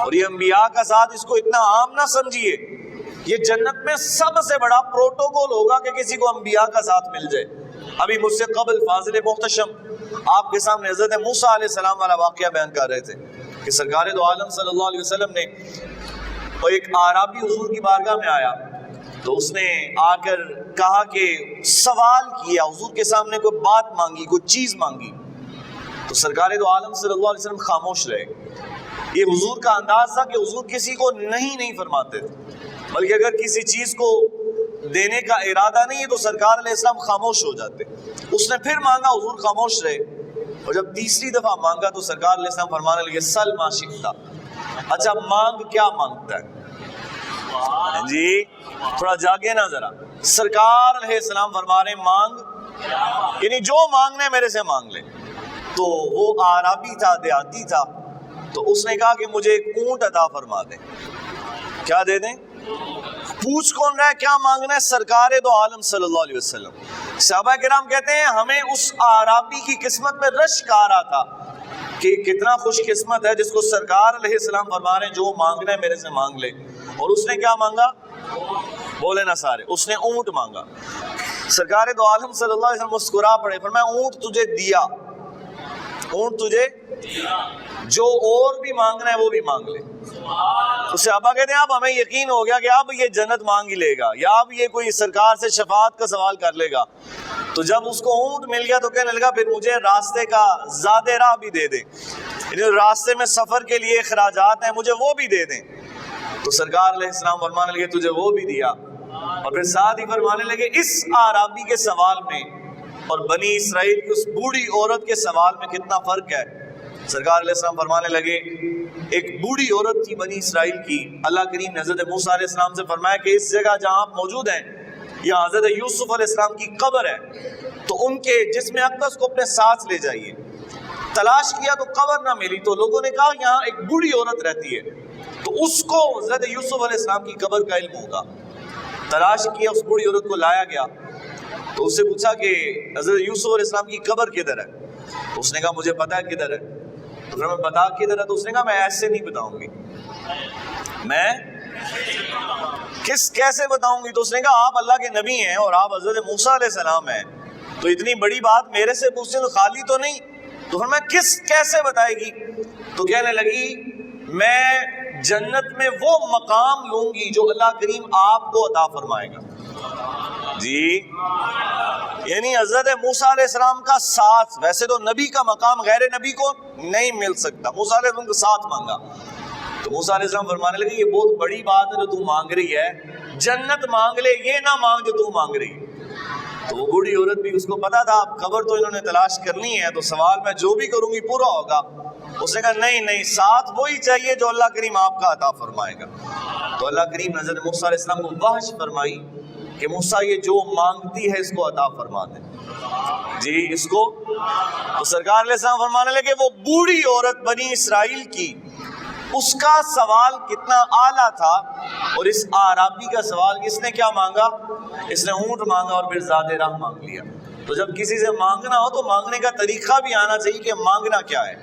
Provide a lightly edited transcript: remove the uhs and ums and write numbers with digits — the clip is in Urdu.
اور یہ انبیاء کا ساتھ اس کو اتنا عام نہ سمجھیے، یہ جنت میں سب سے بڑا پروٹوکول ہوگا کہ کسی کو انبیاء کا ساتھ مل جائے۔ ابھی مجھ سے قبل فاضل محتشم آپ کے سامنے حضرت موسیٰ علیہ السلام والا واقعہ بیان کر رہے تھے کہ سرکار دو عالم صلی اللہ علیہ وسلم نے ایک اعرابی حضور کی بارگاہ میں آیا تو اس نے آ کر کہا کہ سوال کیا، حضور کے سامنے کوئی بات مانگی، کوئی چیز مانگی، تو سرکار دو عالم صلی اللہ علیہ وسلم خاموش رہے۔ یہ حضور کا انداز تھا کہ حضور کسی کو نہیں فرماتے تھے، بلکہ اگر کسی چیز کو دینے کا ارادہ نہیں ہے تو سرکار علیہ السلام خاموش ہو جاتے۔ اس نے پھر مانگا، حضور خاموش رہے، اور جب تیسری دفعہ مانگا تو سرکار علیہ السلام فرمانے لگے سل ما شئت، اچھا مانگ کیا مانگتا ہے؟ جی تھوڑا جاگے نا ذرا، سرکار علیہ السلام فرما رہے مانگ، یعنی جو مانگنے میرے سے مانگ لے۔ تو وہ اعرابی تھا، دیہاتی تھا، تو اس نے کہا کہ مجھے ایک اونٹ عطا فرما دیں۔ کیا دے دیں؟ پوچھ کون رہا ہے کیا مانگنا ہے؟ سرکار دو عالم صلی اللہ علیہ وسلم۔ صحابہ کرام کہتے ہیں ہمیں اس اعرابی کی قسمت میں رشک آ رہا تھا کہ کتنا خوش قسمت ہے جس کو سرکار علیہ السلام فرما رہے ہیں جو مانگنا ہے میرے سے مانگ لے۔ اور اس نے کیا مانگا؟ بولے نا سارے، اس نے اونٹ مانگا۔ سرکار دو عالم صلی اللہ علیہ وسلم مسکرا پڑے، فرمایا اونٹ تجھے دیا، اونٹ تجھے جو اور بھی مانگنا ہے وہ بھی مانگ لے۔ تو صحابہ کہتے ہیں اب ہمیں یقین ہو گیا کہ اب یہ جنت مانگ ہی لے گا یا اب یہ کوئی سرکار سے شفاعت کا سوال کر لے گا۔ تو جب اس کو اونٹ مل گیا تو کہنے لگا پھر مجھے راستے کا زاد راہ بھی دے دیں، یعنی راستے میں سفر کے لیے اخراجات ہیں مجھے وہ بھی دے دیں۔ تو سرکار علیہ السلام فرمانے لگے تجھے وہ بھی دیا، اور پھر ساتھ ہی فرمانے لگے اس اعرابی کے سوال میں اور بنی اسرائیل کی اس بوڑھی عورت کے سوال میں کتنا فرق ہے۔ سرکار علیہ السلام فرمانے لگے ایک بوڑھی عورت تھی بنی اسرائیل کی، اللہ کریم نے حضرت موسیٰ علیہ السلام سے فرمایا کہ اس جگہ جہاں آپ موجود ہیں یہاں حضرت یوسف علیہ السلام کی قبر ہے، تو ان کے جسم اقدس کو اپنے ساتھ لے جائیے۔ تلاش کیا تو قبر نہ ملی، تو لوگوں نے کہا یہاں ایک بوڑھی عورت رہتی ہے، تو اس کو حضرت یوسف علیہ السلام کی قبر کا علم ہوگا۔ تلاش کیا، اس بوڑھی عورت کو لایا گیا، تو اس سے پوچھا کہ حضرت یوسف علیہ السلام کی قبر کدھر ہے؟ تو اس نے کہا مجھے پتا ہے کدھر ہے۔ تو پھر میں بتا کدھر ہے؟ تو اس نے کہا میں ایسے نہیں بتاؤں گی، میں کیسے بتاؤں گی؟ تو اس نے کہا آپ اللہ کے نبی ہیں اور آپ حضرت موسیٰ علیہ السلام ہیں، تو اتنی بڑی بات میرے سے پوچھتے تو خالی تو نہیں، تو پھر میں کیسے بتائے گی؟ تو کہنے لگی میں جنت میں وہ مقام لوں گی جو اللہ کریم آپ کو عطا فرمائے گا۔ جی یعنی حضرت موسیٰ علیہ السلام کا ساتھ، ویسے تو نبی کا مقام غیر نبی کو نہیں مل سکتا، موسیٰ علیہ السلام کا ساتھ مانگا۔ تو موسیٰ علیہ السلام فرمانے لگے یہ بہت بڑی بات ہے جو تو مانگ رہی ہے، جنت مانگ لے، یہ نہ مانگ جو تو مانگ رہی ہے۔ تو وہ بوڑھی عورت بھی، اس کو پتا تھا اب قبر تو انہوں نے تلاش کرنی ہے، تو سوال میں جو بھی کروں گی پورا ہوگا۔ اس نے کہا نہیں ساتھ وہی چاہیے جو اللہ کریم آپ کا عطا فرمائے گا۔ تو اللہ کریم نے حضرت موسیٰ علیہ السلام کو وحش فرمائی کہ موسیٰ یہ جو مانگتی ہے اس کو عطا فرما دیں۔ جی اس کو، تو سرکار علیہ السلام فرمانے لگے وہ بوڑھی عورت بنی اسرائیل کی، اس کا سوال کتنا اعلیٰ تھا، اور اس اعرابی کا سوال اس نے کیا مانگا؟ اس نے اونٹ مانگا اور پھر زاد راہ مانگ لیا۔ تو جب کسی سے مانگنا ہو تو مانگنے کا طریقہ بھی آنا چاہیے کہ مانگنا کیا ہے۔